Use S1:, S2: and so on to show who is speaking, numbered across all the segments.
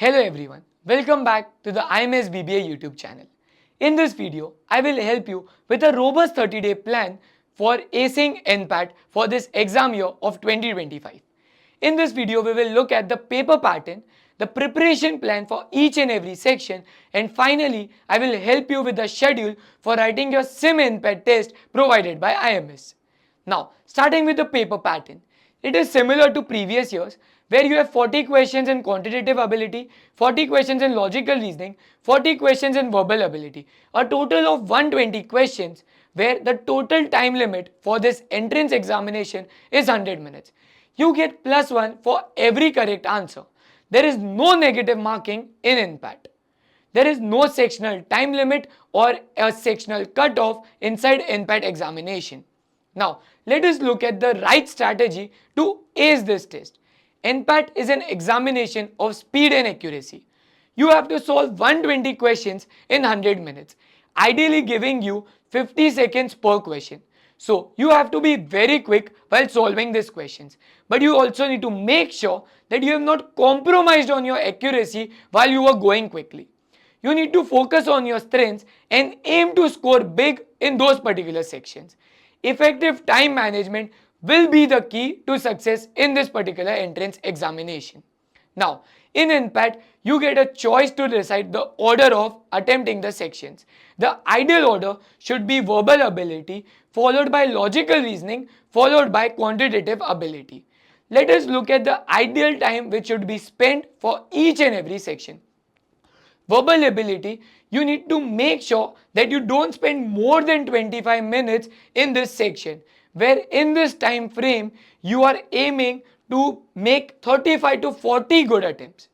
S1: Hello everyone, welcome back to the IMS BBA YouTube channel. In this video, I will help you with a robust 30-day plan for acing NPAT for this exam year of 2025. In this video, we will look at the paper pattern, the preparation plan for each and every section, and finally, I will help you with the schedule for writing your SIM NPAT test provided by IMS. Now, starting with the paper pattern, it is similar to previous years where you have 40 questions in quantitative ability, 40 questions in logical reasoning, 40 questions in verbal ability, a total of 120 questions where the total time limit for this entrance examination is 100 minutes. You get +1 for every correct answer. There is no negative marking in NPAT. There is no sectional time limit or a sectional cutoff inside NPAT examination. Now, let us look at the right strategy to ace this test. NPAT is an examination of speed and accuracy. You have to solve 120 questions in 100 minutes, ideally giving you 50 seconds per question. So, you have to be very quick while solving these questions. But you also need to make sure that you have not compromised on your accuracy while you are going quickly. You need to focus on your strengths and aim to score big in those particular sections. Effective time management will be the key to success in this particular entrance examination. Now, in NPAT, you get a choice to decide the order of attempting the sections. The ideal order should be verbal ability, followed by logical reasoning, followed by quantitative ability. Let us look at the ideal time which should be spent for each and every section. Verbal ability, you need to make sure that you don't spend more than 25 minutes in this section, where in this time frame you are aiming to make 35 to 40 good attempts.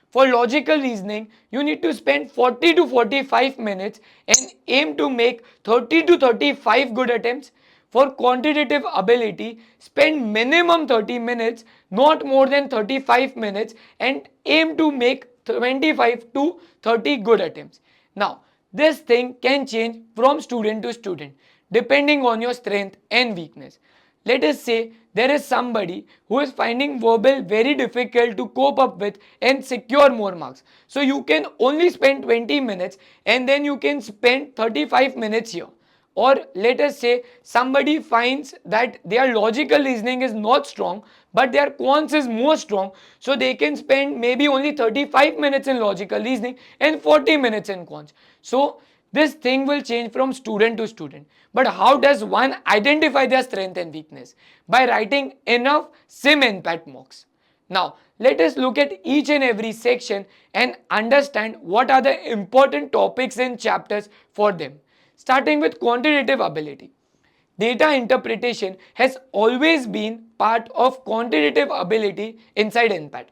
S1: For logical reasoning, you need to spend 40 to 45 minutes and aim to make 30 to 35 good attempts. For quantitative ability, spend minimum 30 minutes, not more than 35 minutes, and aim to make 25 to 30 good attempts. Now, this thing can change from student to student depending on your strength and weakness. Let us say there is somebody who is finding verbal very difficult to cope up with and secure more marks. So you can only spend 20 minutes and then you can spend 35 minutes here. Or let us say somebody finds that their logical reasoning is not strong but their quants is more strong, so they can spend maybe only 35 minutes in logical reasoning and 40 minutes in quants. So this thing will change from student to student. But how does one identify their strength and weakness? By writing enough SIM NPAT mocks. Now, let us look at each and every section and understand what are the important topics and chapters for them. Starting with quantitative ability. Data interpretation has always been part of quantitative ability inside NPAT.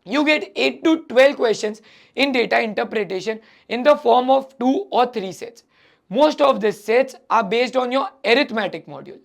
S1: You get 8 to 12 questions in data interpretation in the form of 2 or 3 sets. Most of these sets are based on your arithmetic module.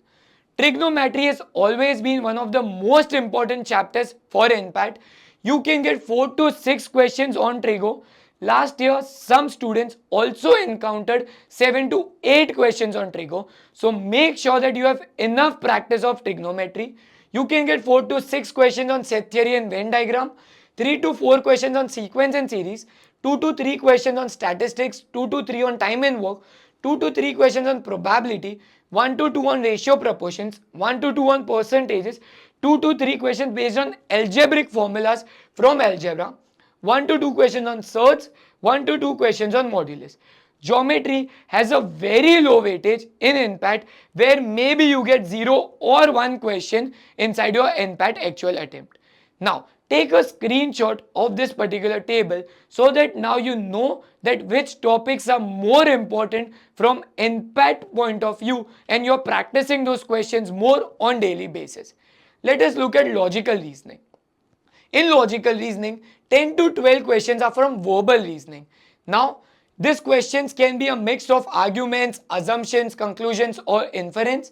S1: Trigonometry has always been one of the most important chapters for NPAT. You can get 4 to 6 questions on trigo. Last year, some students also encountered 7 to 8 questions on trigo. So make sure that you have enough practice of trigonometry. You can get 4 to 6 questions on set theory and Venn diagram, 3 to 4 questions on sequence and series, 2 to 3 questions on statistics, 2 to 3 on time and work, 2 to 3 questions on probability, 1 to 2 on ratio proportions, 1 to 2 on percentages, 2 to 3 questions based on algebraic formulas from algebra, 1 to 2 questions on surds, 1 to 2 questions on modulus. Geometry has a very low weightage in NPAT where maybe you get 0 or 1 question inside your NPAT actual attempt. Now, take a screenshot of this particular table so that now you know that which topics are more important from NPAT point of view and you're practicing those questions more on daily basis. Let us look at logical reasoning. In logical reasoning, 10 to 12 questions are from verbal reasoning. Now, these questions can be a mix of arguments, assumptions, conclusions, or inference.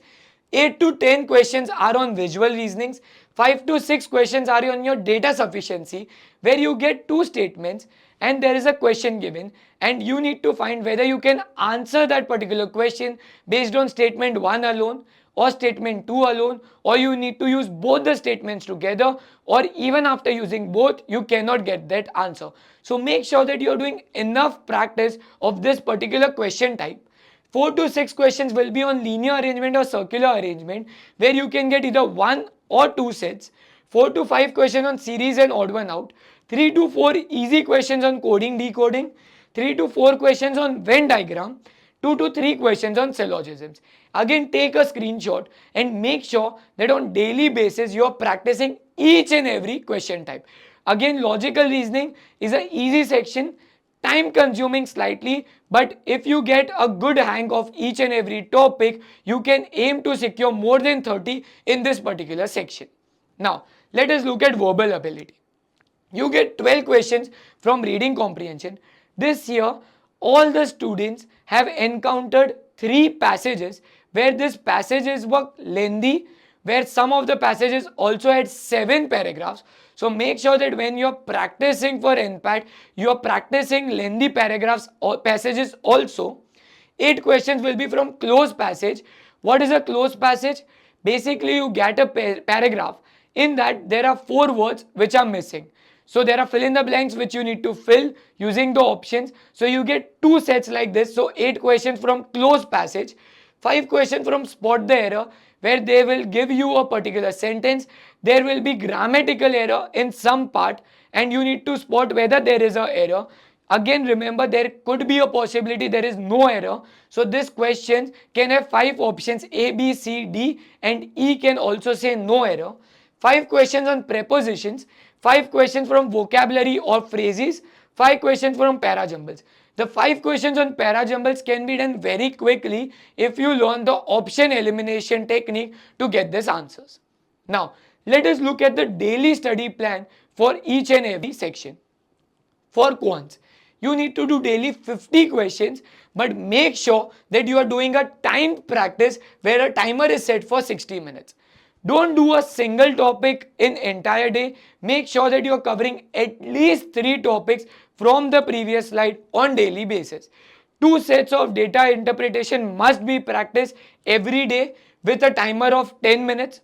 S1: 8 to 10 questions are on visual reasonings. 5 to 6 questions are on your data sufficiency, where you get 2 statements and there is a question given and you need to find whether you can answer that particular question based on statement 1 alone or statement 2 alone, or you need to use both the statements together, or even after using both you cannot get that answer. So make sure that you are doing enough practice of this particular question type. 4 to 6 questions will be on linear arrangement or circular arrangement, where you can get either 1 or 2 sets. 4 to 5 questions on series and odd one out. 3 to 4 easy questions on coding decoding. 3 to 4 questions on Venn diagram. 2 to 3 questions on syllogisms. Again, take a screenshot and make sure that on daily basis you are practicing each and every question type. Again, logical reasoning is an easy section, time consuming slightly, but if you get a good hang of each and every topic, you can aim to secure more than 30 in this particular section. Now, let us look at verbal ability. You get 12 questions from reading comprehension. This year, all the students have encountered 3 passages where these passages were lengthy, where some of the passages also had 7 paragraphs. So make sure that when you are practicing for NPAT, you are practicing lengthy paragraphs or passages also. 8 questions will be from close passage. What is a close passage? Basically, you get a paragraph. In that, there are 4 words which are missing. So there are fill in the blanks which you need to fill using the options. So you get 2 sets like this. So 8 questions from close passage, 5 questions from spot the error, where they will give you a particular sentence. There will be grammatical error in some part and you need to spot whether there is an error. Again, remember, there could be a possibility there is no error. So this question can have 5 options A, B, C, D, and E can also say no error. 5 questions on prepositions, 5 questions from vocabulary or phrases, 5 questions from parajumbles. The 5 questions on parajumbles can be done very quickly if you learn the option elimination technique to get these answers. Now, let us look at the daily study plan for each and every section. For quants, you need to do daily 50 questions, but make sure that you are doing a timed practice where a timer is set for 60 minutes. Don't do a single topic in entire day. Make sure that you are covering at least 3 topics from the previous slide on daily basis. 2 sets of data interpretation must be practiced every day with a timer of 10 minutes.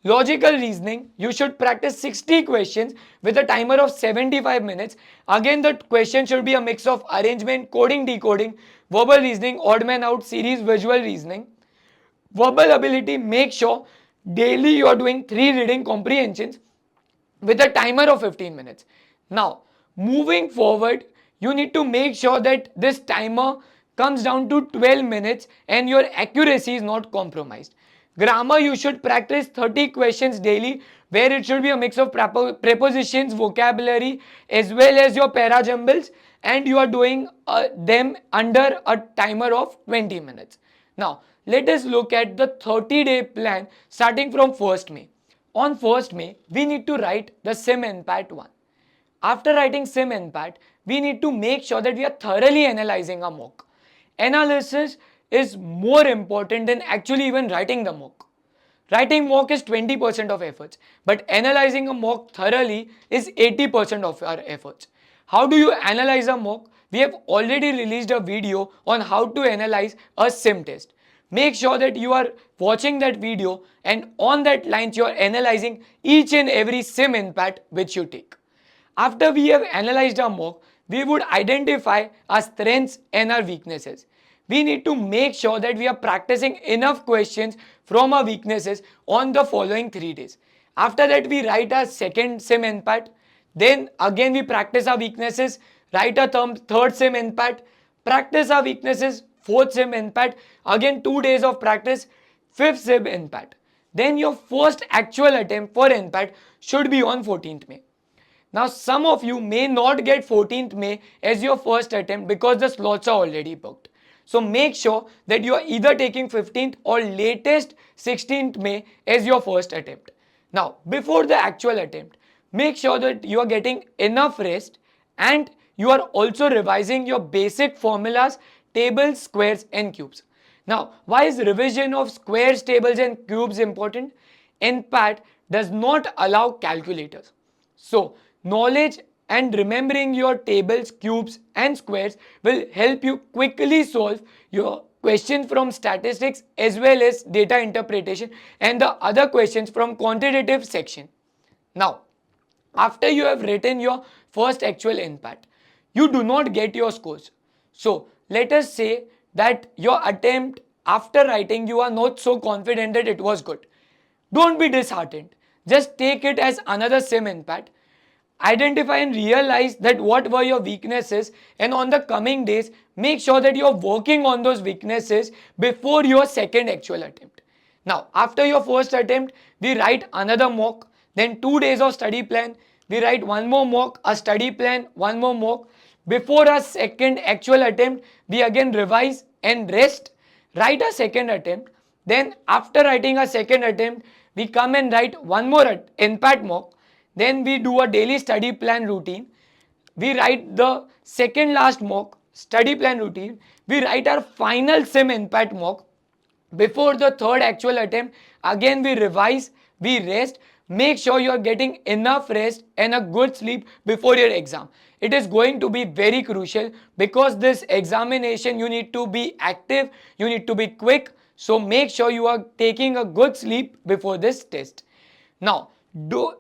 S1: Logical reasoning, you should practice 60 questions with a timer of 75 minutes. Again, the question should be a mix of arrangement, coding, decoding, verbal reasoning, odd man out, series, visual reasoning. Verbal ability, make sure daily you are doing 3 reading comprehensions with a timer of 15 minutes. Now, moving forward, you need to make sure that this timer comes down to 12 minutes and your accuracy is not compromised. Grammar, you should practice 30 questions daily, where it should be a mix of prepositions, vocabulary, as well as your parajumbles, and you are doing them under a timer of 20 minutes. Now, let us look at the 30-day plan starting from 1st May. On 1st May, we need to write the SIM NPAT 1. After writing SIM NPAT, we need to make sure that we are thoroughly analyzing our mock. Analysis is more important than actually even writing the mock. Writing mock is 20% of efforts, but analyzing a mock thoroughly is 80% of our efforts. How do you analyze a mock? We have already released a video on how to analyze a SIM test. Make sure that you are watching that video and on that lines you are analyzing each and every SIM NPAT which you take. After we have analyzed our mock, we would identify our strengths and our weaknesses. We need to make sure that we are practicing enough questions from our weaknesses on the following 3 days. After that, we write our second SIM NPAT. Then again we practice our weaknesses, write a third SIM NPAT, practice our weaknesses, 4th SIM NPAT, again 2 days of practice, 5th SIM NPAT. Then your first actual attempt for NPAT should be on 14th May. Now some of you may not get 14th May as your first attempt because the slots are already booked. So make sure that you are either taking 15th or latest 16th May as your first attempt. Now, before the actual attempt, make sure that you are getting enough rest and you are also revising your basic formulas, tables, squares and cubes. Now, why is revision of squares, tables and cubes important? NPAT does not allow calculators. So, knowledge and remembering your tables, cubes and squares will help you quickly solve your questions from statistics as well as data interpretation and the other questions from quantitative section. Now, after you have written your first actual NPAT, you do not get your scores. So let us say that your attempt after writing you are not so confident that it was good. Don't be disheartened. Just take it as another sim NPAT. Identify and realize that what were your weaknesses, and on the coming days make sure that you're working on those weaknesses before your second actual attempt. Now after your first attempt we write another mock, then 2 days of study plan, we write one more mock, a study plan, one more mock. Before our second actual attempt we again revise and rest, write a second attempt. Then after writing a second attempt we come and write one more NPAT mock. Then we do a daily study plan routine. We write the second last mock, study plan routine. We write our final sim NPAT mock. Before the third actual attempt, again we revise, we rest. Make sure you are getting enough rest and a good sleep before your exam. It is going to be very crucial because this examination you need to be active, you need to be quick. So make sure you are taking a good sleep before this test. Now,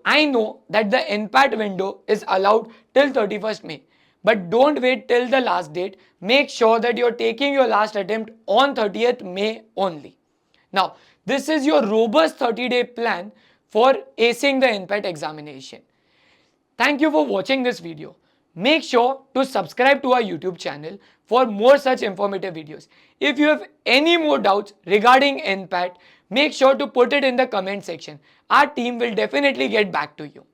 S1: I know that the NPAT window is allowed till 31st May. But don't wait till the last date. Make sure that you're taking your last attempt on 30th May only. Now, this is your robust 30-day plan for acing the NPAT examination. Thank you for watching this video. Make sure to subscribe to our YouTube channel for more such informative videos. If you have any more doubts regarding NPAT, make sure to put it in the comment section. Our team will definitely get back to you.